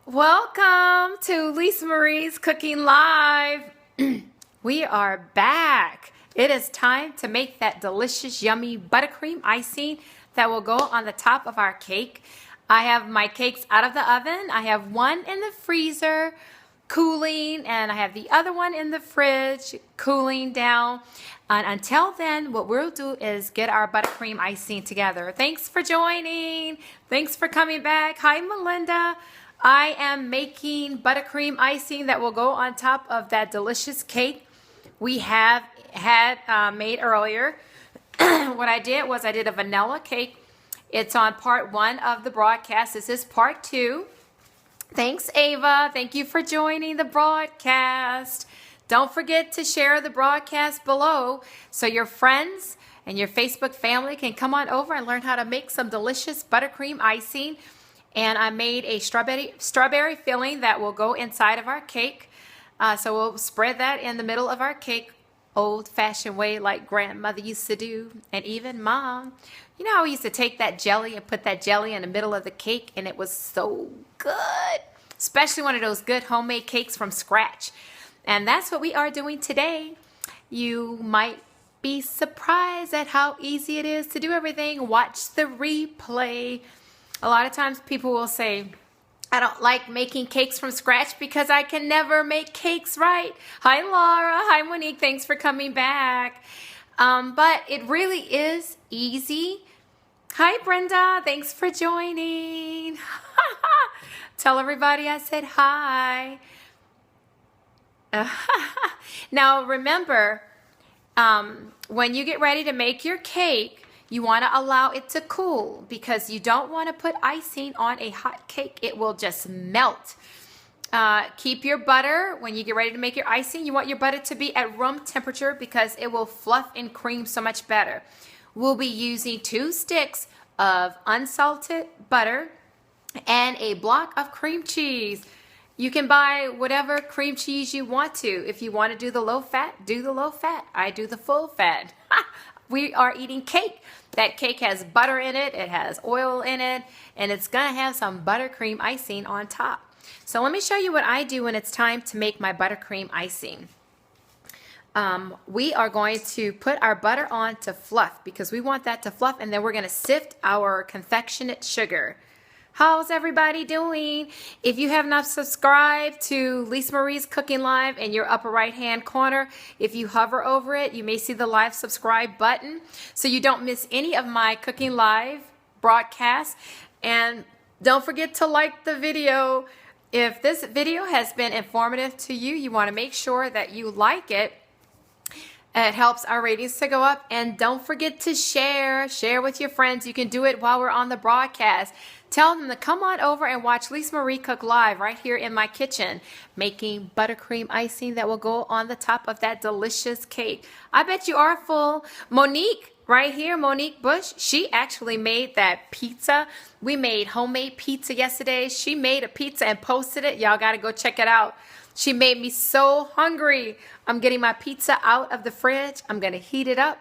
Welcome to Lisa Marie's Cooking Live. We are back. It is time to make that delicious, yummy buttercream icing that will go on the top of our cake. I have my cakes out of the oven. I have one in the freezer cooling, and I have the other one in the fridge cooling down. And until then, what we'll do is get our buttercream icing together. Thanks for joining. Thanks for coming back. Hi, Melinda. I am making buttercream icing that will go on top of that delicious cake we have had made earlier. What I did was I did a vanilla cake. It's on part 1 of the broadcast. This is part 2. Thanks, Ava. Thank you for joining the broadcast. Don't forget to share the broadcast below so your friends and your Facebook family can come on over and learn how to make some delicious buttercream icing. And I made a strawberry filling that will go inside of our cake. So we'll spread that in the middle of our cake, old-fashioned way like grandmother used to do, and even mom. You know how we used to take that jelly and put that jelly in the middle of the cake, and it was so good, especially one of those good homemade cakes from scratch. And that's what we are doing today. You might be surprised at how easy it is to do everything. Watch the replay. A lot of times people will say, I don't like making cakes from scratch because I can never make cakes right. Hi, Laura. Hi, Monique. Thanks for coming back. But it really is easy. Hi, Brenda. Thanks for joining. Tell everybody I said hi. Now, remember, when you get ready to make your cake, you want to allow it to cool because you don't want to put icing on a hot cake. It will just melt. Keep your butter, when you get ready to make your icing, you want your butter to be at room temperature because it will fluff and cream so much better. We'll be using 2 sticks of unsalted butter and a block of cream cheese. You can buy whatever cream cheese you want to. If you want to do the low fat, do the low fat. I do the full fat. We are eating cake. That cake has butter in it, it has oil in it, and it's going to have some buttercream icing on top. So let me show you what I do when it's time to make my buttercream icing. We are going to put our butter on to fluff because we want that to fluff, and then we're going to sift our confectionate sugar. How's everybody doing? If you have not subscribed to Lisa Marie's Cooking Live in your upper right hand corner, if you hover over it, you may see the live subscribe button so you don't miss any of my Cooking Live broadcasts. And don't forget to like the video. If this video has been informative to you, you want to make sure that you like it. It helps our ratings to go up. And don't forget to share. Share with your friends. You can do it while we're on the broadcast. Tell them to come on over and watch Lisa Marie cook live right here in my kitchen, making buttercream icing that will go on the top of that delicious cake. I bet you are full. Monique, right here, Monique Bush, she actually made that pizza. We made homemade pizza yesterday. She made a pizza and posted it. Y'all got to go check it out. She made me so hungry. I'm getting my pizza out of the fridge. I'm going to heat it up,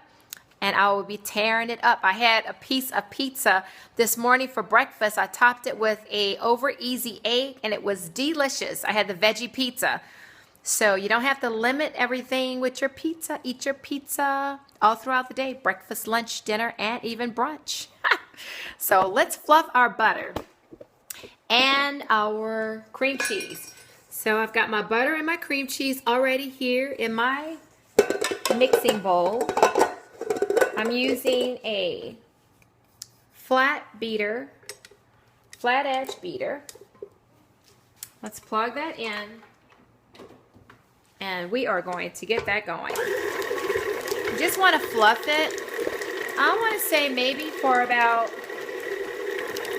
and I will be tearing it up. I had a piece of pizza this morning for breakfast. I topped it with a over easy egg, and it was delicious. I had the veggie pizza. So you don't have to limit everything with your pizza. Eat your pizza all throughout the day, breakfast, lunch, dinner, and even brunch. So let's fluff our butter and our cream cheese. So I've got my butter and my cream cheese already here in my mixing bowl. I'm using a flat edge beater. Let's plug that in, and we are going to get that going. You just want to fluff it. I want to say maybe for about,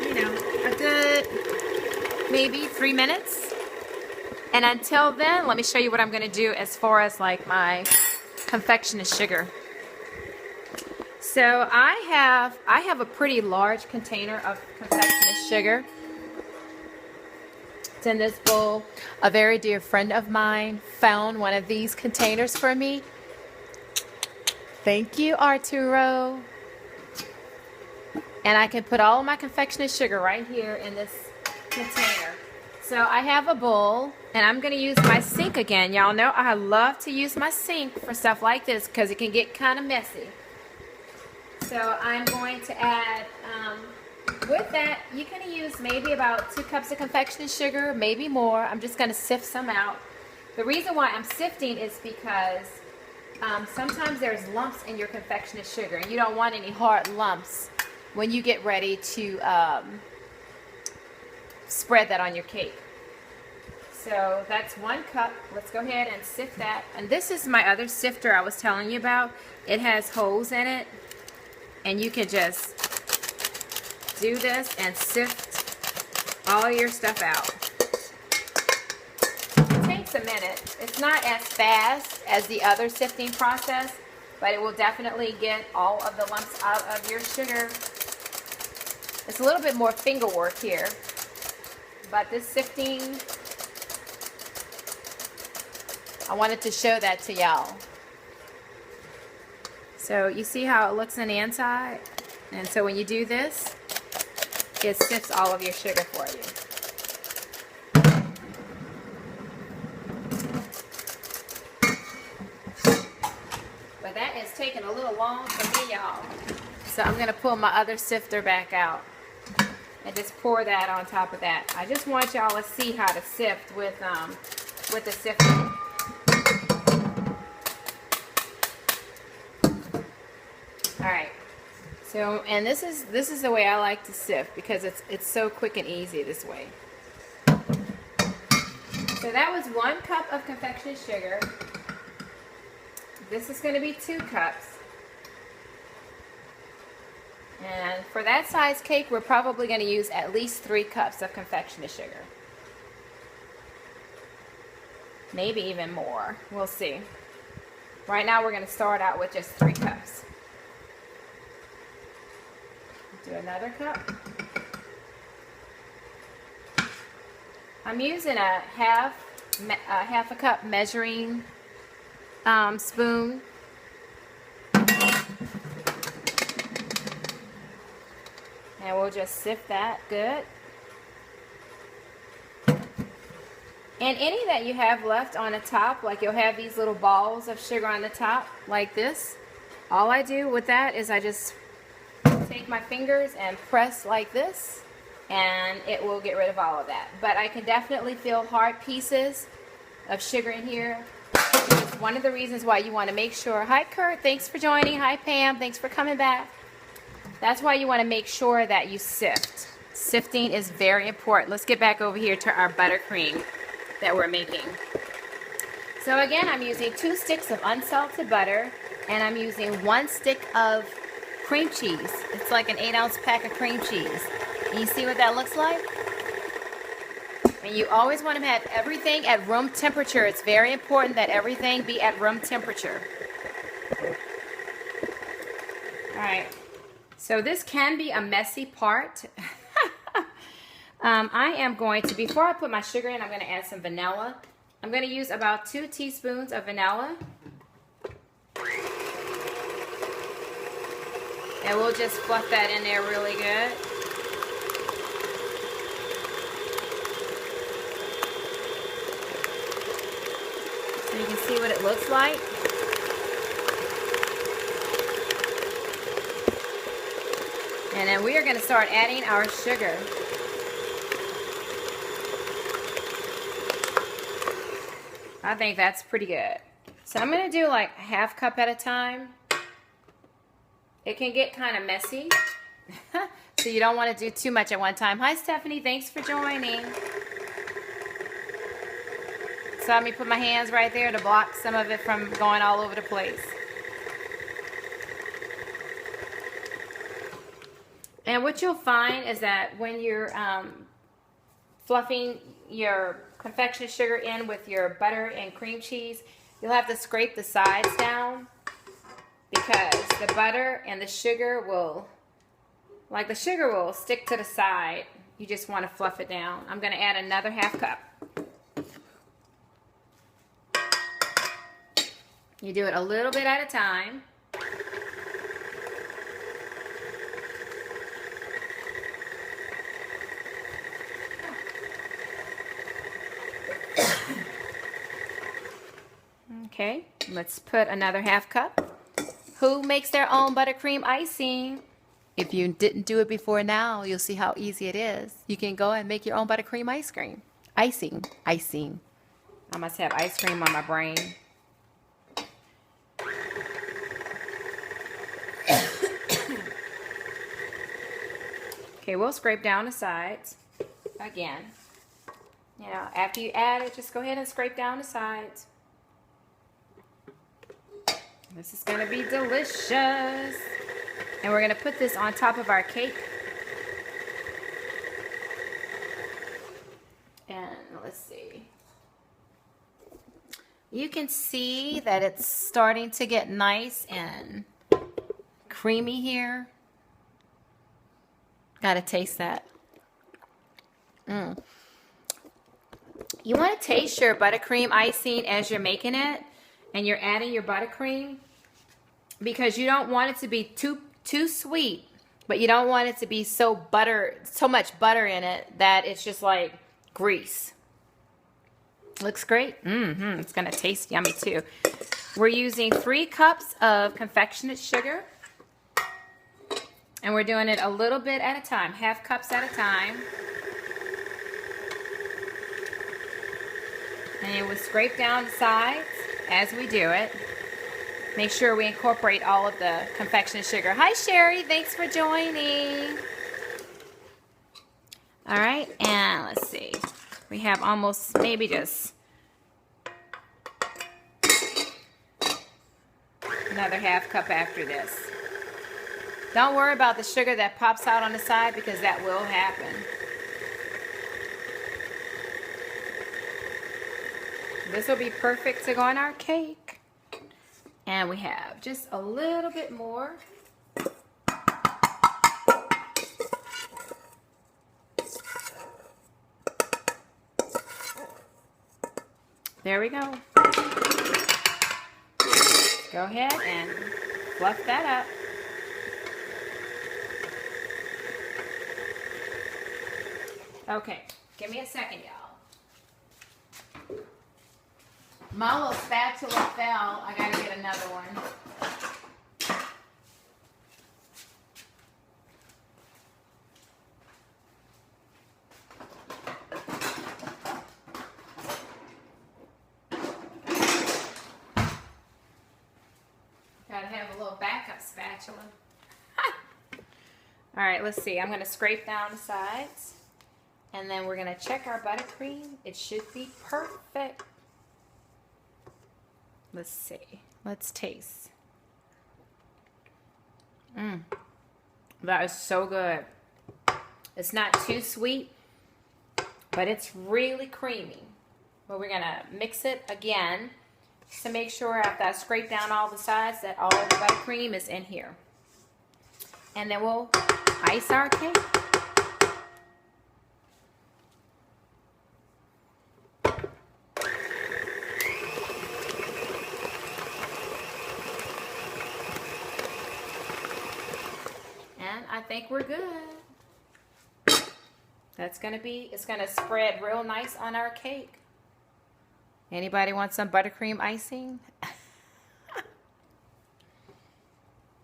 a good maybe 3 minutes. And until then, let me show you what I'm going to do as far as like my confectionate sugar. So I have a pretty large container of confectionate sugar. It's in this bowl. A very dear friend of mine found one of these containers for me. Thank you, Arturo. And I can put all of my confectionate sugar right here in this container. So I have a bowl, and I'm going to use my sink again. Y'all know I love to use my sink for stuff like this because it can get kind of messy. So I'm going to add, with that, you can use maybe about 2 cups of confectionery sugar, maybe more. I'm just going to sift some out. The reason why I'm sifting is because sometimes there's lumps in your confectionery sugar, and you don't want any hard lumps when you get ready to spread that on your cake. So that's 1 cup. Let's go ahead and sift that. And this is my other sifter I was telling you about. It has holes in it, and you can just do this and sift all your stuff out. It takes a minute. It's not as fast as the other sifting process, but it will definitely get all of the lumps out of your sugar. It's a little bit more finger work here, but this sifting, I wanted to show that to y'all. So you see how it looks on the inside? And so when you do this, it sifts all of your sugar for you. But that is taking a little long for me, y'all. So I'm going to pull my other sifter back out and just pour that on top of that. I just want y'all to see how to sift with the sifter. All right. So, and this is the way I like to sift because it's so quick and easy this way. So that was 1 cup of confectionery sugar. This is going to be 2 cups. And for that size cake, we're probably going to use at least 3 cups of confectionery sugar. Maybe even more. We'll see. Right now, we're going to start out with just 3 cups. Do another cup. I'm using a half a cup measuring spoon. And we'll just sift that good. And any that you have left on the top, like you'll have these little balls of sugar on the top, like this. All I do with that is I just take my fingers and press like this, and it will get rid of all of that. But I can definitely feel hard pieces of sugar in here. It's one of the reasons why you want to make sure. Hi Kurt, thanks for joining. Hi Pam, thanks for coming back. That's why you want to make sure that you sift. Sifting is very important. Let's get back over here to our buttercream that we're making. So again, I'm using 2 sticks of unsalted butter, and I'm using 1 stick of cream cheese. It's like an 8-ounce pack of cream cheese. And you see what that looks like? And you always want to have everything at room temperature. It's very important that everything be at room temperature. Alright, so this can be a messy part. I am going to, before I put my sugar in, I'm going to add some vanilla. I'm going to use about 2 teaspoons of vanilla. And we'll just fluff that in there really good. So you can see what it looks like. And then we are going to start adding our sugar. I think that's pretty good. So I'm going to do like 1/2 cup at a time. It can get kind of messy, so you don't want to do too much at one time. Hi, Stephanie. Thanks for joining. So let me put my hands right there to block some of it from going all over the place. And what you'll find is that when you're fluffing your confectionery sugar in with your butter and cream cheese, you'll have to scrape the sides down, because the butter and the sugar will, like the sugar will stick to the side. You just want to fluff it down. I'm going to add another 1/2 cup. You do it a little bit at a time. Okay, let's put another half cup. Who makes their own buttercream icing? If you didn't do it before now, you'll see how easy it is. You can go and make your own buttercream ice cream. Icing. I must have ice cream on my brain. Okay, we'll scrape down the sides again. You know, after you add it, just go ahead and scrape down the sides. This is going to be delicious. And we're going to put this on top of our cake. And let's see. You can see that it's starting to get nice and creamy here. Gotta taste that. You want to taste your buttercream icing as you're making it and you're adding your buttercream, because you don't want it to be too sweet, but you don't want it to be so much butter in it that it's just like grease. Looks great. It's gonna taste yummy too. We're using 3 cups of confectionate sugar. And we're doing it a little bit at a time, half cups at a time. And we'll scrape down the sides as we do it. Make sure we incorporate all of the confectionate sugar. Hi, Sherry. Thanks for joining. All right, and let's see. We have almost maybe just another half cup after this. Don't worry about the sugar that pops out on the side, because that will happen. This will be perfect to go on our cake. And we have just a little bit more. There we go. Go ahead and fluff that up. Okay, give me a second, y'all. My little spatula fell. I gotta get another one. Gotta have a little backup spatula. All right, let's see. I'm gonna scrape down the sides. And then we're going to check our buttercream. It should be perfect. Let's see. Let's taste. That is so good. It's not too sweet, but it's really creamy. But we're going to mix it again to make sure, after I scrape down all the sides, that all the buttercream is in here. And then we'll ice our cake. I think we're good. It's gonna spread real nice on our cake. Anybody want some buttercream icing?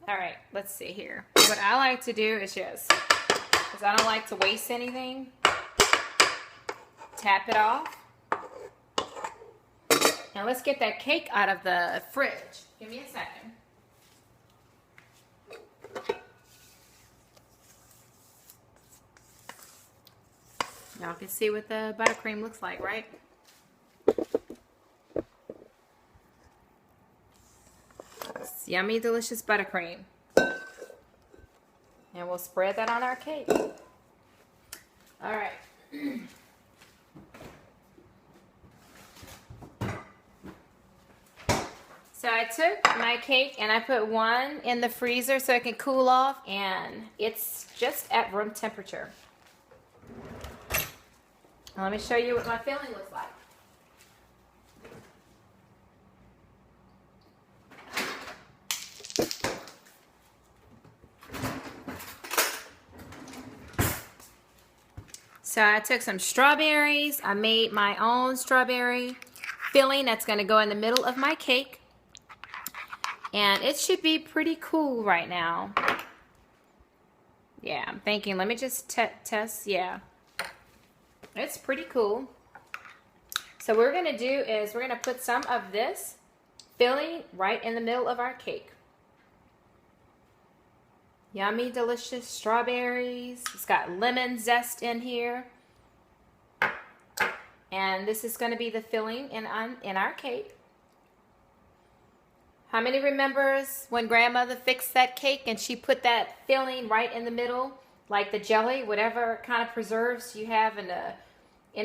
All right, let's see here. What I like to do is just, because I don't like to waste anything, tap it off. Now let's get that cake out of the fridge. Give me a second. Y'all can see what the buttercream looks like, right? It's yummy, delicious buttercream. And we'll spread that on our cake. All right. So I took my cake and I put one in the freezer so it can cool off, and it's just at room temperature. Now let me show you what my filling looks like. So I took some strawberries. I made my own strawberry filling that's going to go in the middle of my cake. And it should be pretty cool right now. Yeah, I'm thinking, let me just test. Yeah, it's pretty cool. So what we're going to do is we're going to put some of this filling right in the middle of our cake. Yummy, delicious strawberries. It's got lemon zest in here. And this is going to be the filling in our cake. How many remembers when grandmother fixed that cake and she put that filling right in the middle, like the jelly, whatever kind of preserves you have in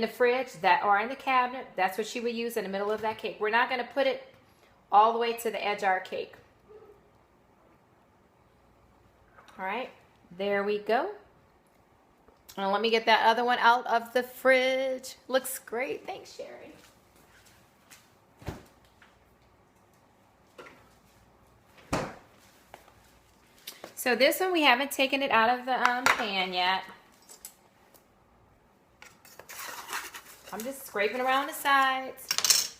the fridge that or in the cabinet? That's what she would use in the middle of that cake. We're not going to put it all the way to the edge of our cake. All right, there we go. Now let me get that other one out of the fridge. Looks great. Thanks, Sherry. So this one, we haven't taken it out of the pan yet. I'm just scraping around the sides.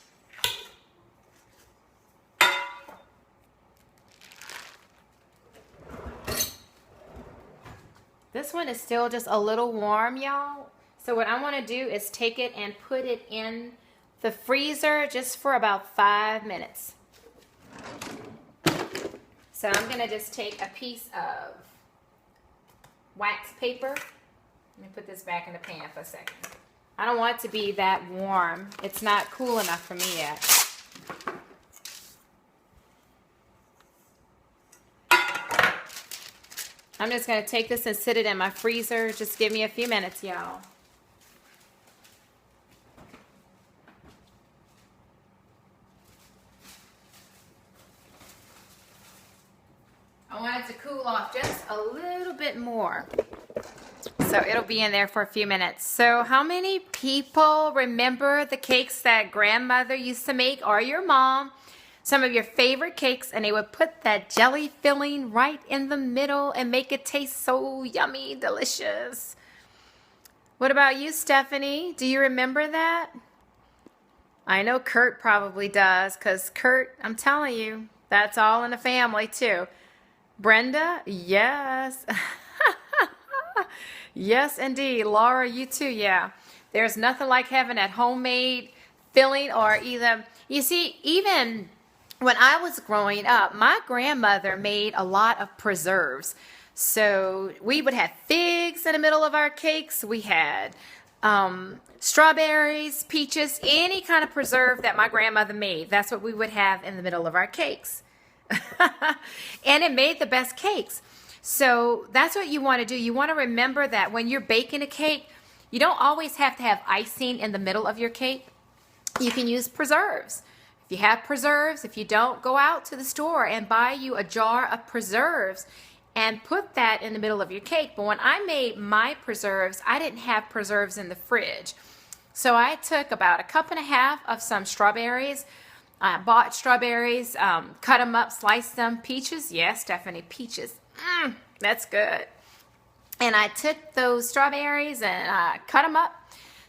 This one is still just a little warm, y'all. So what I want to do is take it and put it in the freezer just for about 5 minutes. So I'm going to just take a piece of wax paper. Let me put this back in the pan for a second. I don't want it to be that warm. It's not cool enough for me yet. I'm just going to take this and sit it in my freezer. Just give me a few minutes, y'all. I want it to cool off just a little bit more. So it'll be in there for a few minutes. So how many people remember the cakes that grandmother used to make, or your mom? Some of your favorite cakes, and they would put that jelly filling right in the middle and make it taste so yummy, delicious. What about you, Stephanie? Do you remember that? I know Kurt probably does, because Kurt, I'm telling you, that's all in the family too. Brenda, yes. Yes, indeed. Laura, you too, yeah. There's nothing like having that homemade filling, or either, you see, even when I was growing up, my grandmother made a lot of preserves. So we would have figs in the middle of our cakes. We had strawberries, peaches, any kind of preserve that my grandmother made. That's what we would have in the middle of our cakes. And it made the best cakes. So that's what you want to do. You want to remember that when you're baking a cake, you don't always have to have icing in the middle of your cake. You can use preserves. If you have preserves, if you don't, go out to the store and buy you a jar of preserves and put that in the middle of your cake. But when I made my preserves, I didn't have preserves in the fridge. So I took about 1.5 cups of some strawberries. I bought strawberries, cut them up, sliced them. Peaches, yes, Stephanie, peaches. That's good. And I took those strawberries and I cut them up.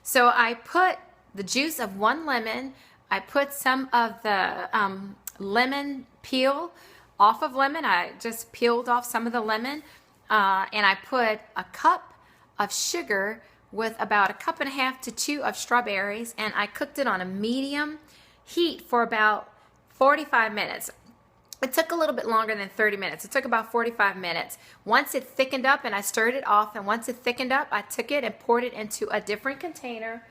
So I put the juice of 1 lemon. I put some of the lemon peel off of lemon. I just peeled off some of the lemon. And I put 1 cup of sugar with about 1.5 cups to 2 of strawberries. And I cooked it on a medium heat for about 45 minutes. It took a little bit longer than 30 minutes. It took about 45 minutes. Once it thickened up and I stirred it off, and once it thickened up, I took it and poured it into a different container.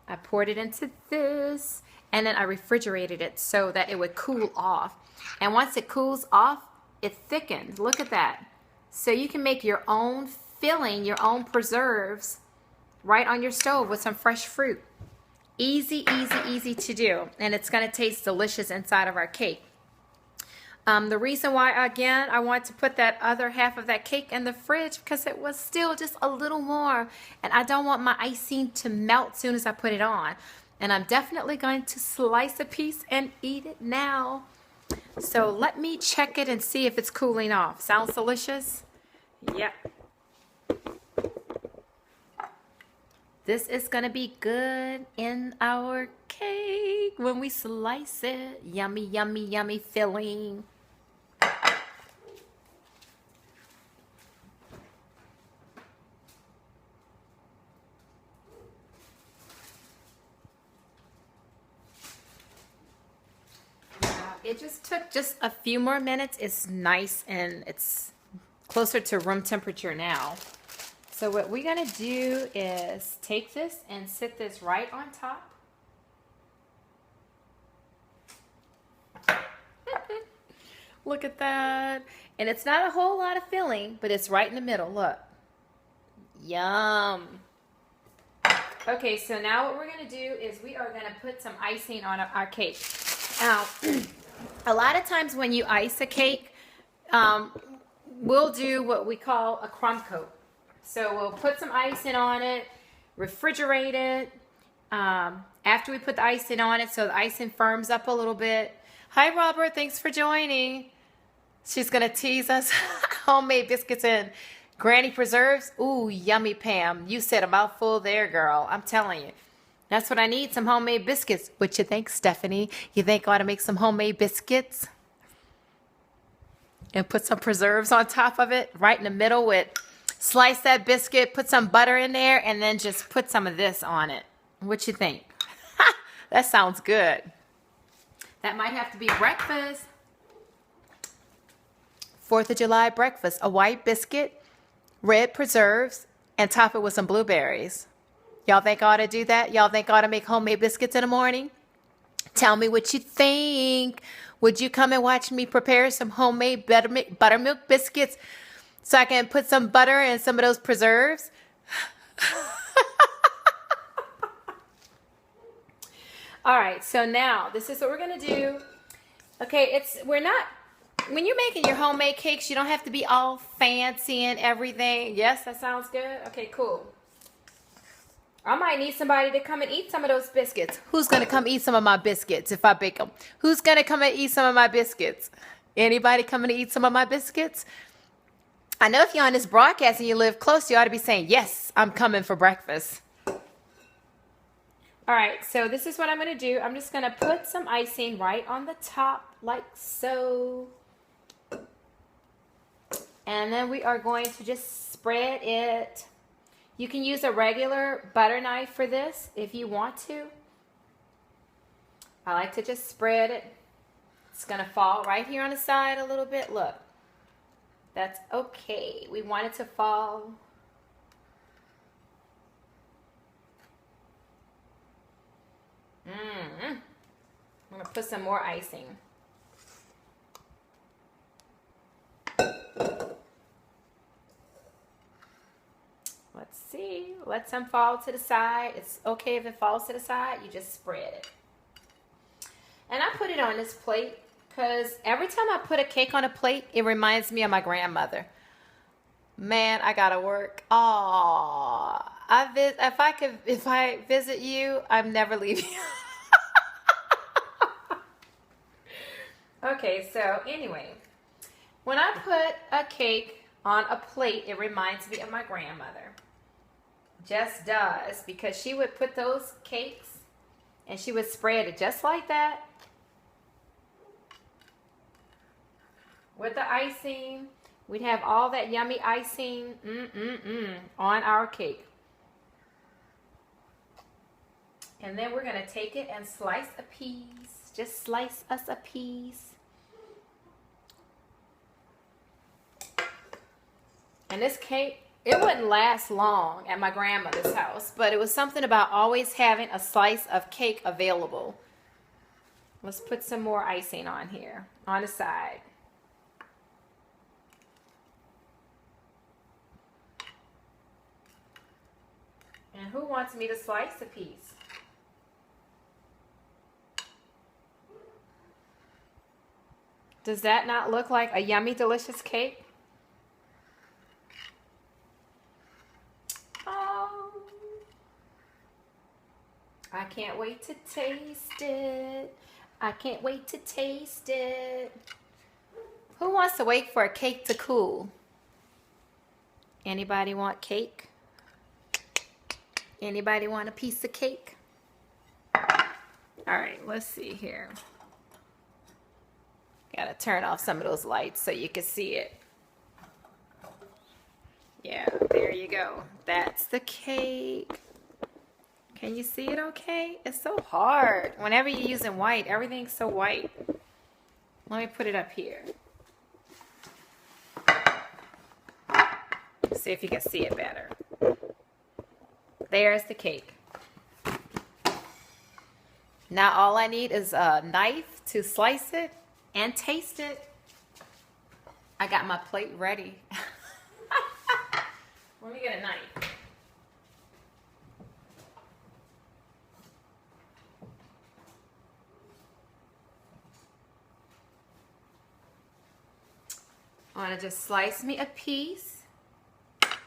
I poured it into this, and then I refrigerated it so that it would cool off. And once it cools off, it thickened. Look at that. So you can make your own filling, your own preserves right on your stove with some fresh fruit. Easy, easy, easy to do. And it's going to taste delicious inside of our cake. The reason why, again, I want to put that other half of that cake in the fridge because it was still just a little warm. And I don't want my icing to melt as soon as I put it on. And I'm definitely going to slice a piece and eat it now. So let me check it and see if it's cooling off. Sounds delicious? Yep. This is gonna be good in our cake when we slice it. Yummy, yummy, yummy filling. It just took just a few more minutes. It's nice and it's closer to room temperature now. So what we're gonna do is take this and sit this right on top. Look at that. And it's not a whole lot of filling, but it's right in the middle, look. Yum. Okay, so now what we're gonna do is we are gonna put some icing on our cake. Now, a lot of times when you ice a cake, we'll do what we call a crumb coat. So we'll put some icing on it, refrigerate it. After we put the icing on it, so the icing firms up a little bit. Hi, Robert. Thanks for joining. She's going to tease us. Homemade biscuits and granny preserves. Ooh, yummy, Pam. You said a mouthful there, girl. I'm telling you. That's what I need, some homemade biscuits. What you think, Stephanie? You think I ought to make some homemade biscuits? And put some preserves on top of it, right in the middle with, slice that biscuit, put some butter in there, and then just put some of this on it. What you think? That sounds good. That might have to be breakfast. 4th of July breakfast. A white biscuit, red preserves, and top it with some blueberries. Y'all think I ought to do that? Y'all think I ought to make homemade biscuits in the morning? Tell me what you think. Would you come and watch me prepare some homemade buttermilk biscuits so I can put some butter and some of those preserves? All right, so now this is what we're gonna do. Okay, when you're making your homemade cakes, you don't have to be all fancy and everything. Yes, that sounds good. Okay, cool. I might need somebody to come and eat some of those biscuits. Who's going to come eat some of my biscuits if I bake them? Who's going to come and eat some of my biscuits? Anybody coming to eat some of my biscuits? I know if you're on this broadcast and you live close, you ought to be saying, yes, I'm coming for breakfast. All right, so this is what I'm going to do. I'm just going to put some icing right on the top like so. And then we are going to just spread it. You can use a regular butter knife for this if you want to. I like to just spread it. It's going to fall right here on the side a little bit. Look, that's okay. We want it to fall. I'm going to put some more icing. Let's see. Let some fall to the side. It's okay if it falls to the side. You just spread it. And I put it on this plate because every time I put a cake on a plate, it reminds me of my grandmother. Man, I gotta work. Aww. If I visit you, I'm never leaving. Okay, so anyway, when I put a cake on a plate, it reminds me of my grandmother. Just does, because she would put those cakes and she would spread it just like that with the icing. We'd have all that yummy icing on our cake. And then we're going to take it and slice a piece. Just slice us a piece. And this cake, it wouldn't last long at my grandmother's house, but it was something about always having a slice of cake available. Let's put some more icing on here, on the side. And who wants me to slice a piece? Does that not look like a yummy, delicious cake? Oh, I can't wait to taste it. I can't wait to taste it. Who wants to wait for a cake to cool? Anybody want cake? Anybody want a piece of cake? All right, let's see here. Gotta turn off some of those lights so you can see it. Yeah, there you go. That's the cake. Can you see it okay? It's so hard. Whenever you're using white, everything's so white. Let me put it up here. See if you can see it better. There's the cake. Now all I need is a knife to slice it and taste it. I got my plate ready. Let me get a knife. I want to just slice me a piece.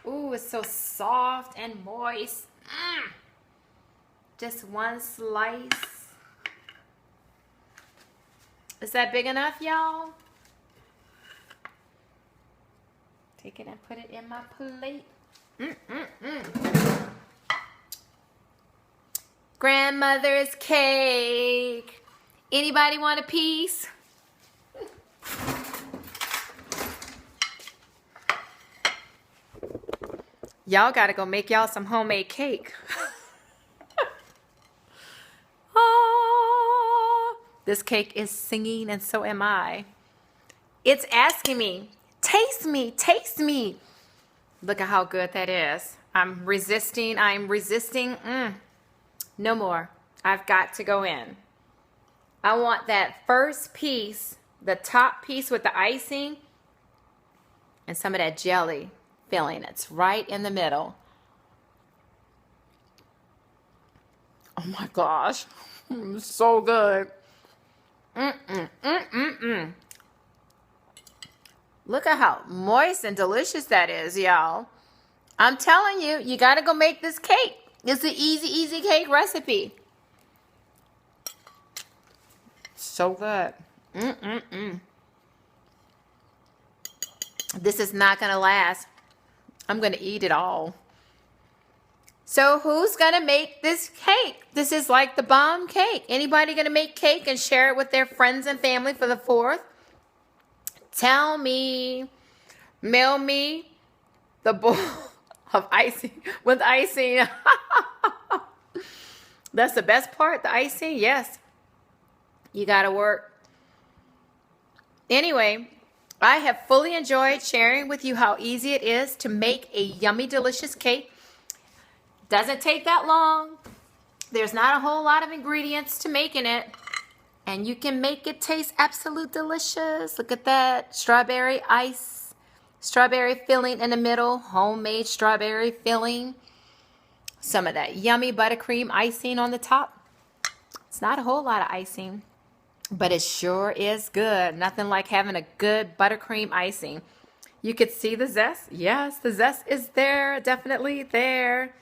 Ooh, it's so soft and moist. Just one slice. Is that big enough, y'all? Take it and put it in my plate. Grandmother's cake. Anybody want a piece? Y'all gotta go make y'all some homemade cake. Oh, this cake is singing and so am I. It's asking me, taste me, taste me. Look at how good that is. I'm resisting. No more. I've got to go in. I want that first piece, the top piece with the icing and some of that jelly filling. It's right in the middle. Oh my gosh. So good. Look at how moist and delicious that is, y'all. I'm telling you, you got to go make this cake. It's an easy cake recipe. So good. This is not going to last. I'm going to eat it all. So who's going to make this cake? This is like the bomb cake. Anybody going to make cake and share it with their friends and family for the 4th? Tell me. Mail me the bowl of icing with icing. That's the best part, the icing. Yes. You got to work. Anyway, I have fully enjoyed sharing with you how easy it is to make a yummy, delicious cake. Doesn't take that long. There's not a whole lot of ingredients to making it. And you can make it taste absolute delicious. Look at that. Strawberry ice. Strawberry filling in the middle. Homemade strawberry filling. Some of that yummy buttercream icing on the top. It's not a whole lot of icing, but it sure is good. Nothing like having a good buttercream icing. You could see the zest. Yes, the zest is there. Definitely there.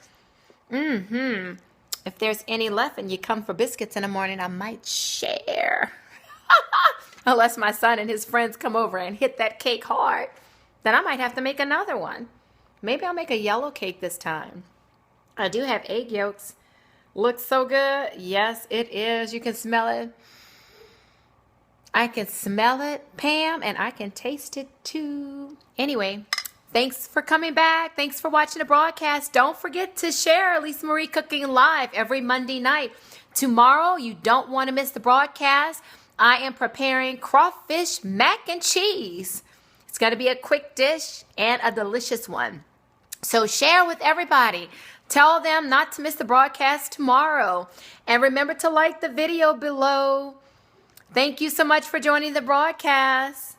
If there's any left and you come for biscuits in the morning, I might share. Unless my son and his friends come over and hit that cake hard, then I might have to make another one. Maybe I'll make a yellow cake this time. I do have egg yolks. Looks so good. Yes, it is. You can smell it. I can smell it, Pam, and I can taste it too. Anyway, thanks for coming back. Thanks for watching the broadcast. Don't forget to share Lisa Marie Cooking Live every Monday night. Tomorrow, you don't want to miss the broadcast. I am preparing crawfish mac and cheese. It's going to be a quick dish and a delicious one. So share with everybody. Tell them not to miss the broadcast tomorrow. And remember to like the video below. Thank you so much for joining the broadcast.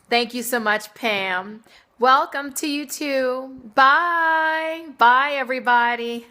Thank you so much, Pam. Welcome to you too. Bye. Bye, everybody.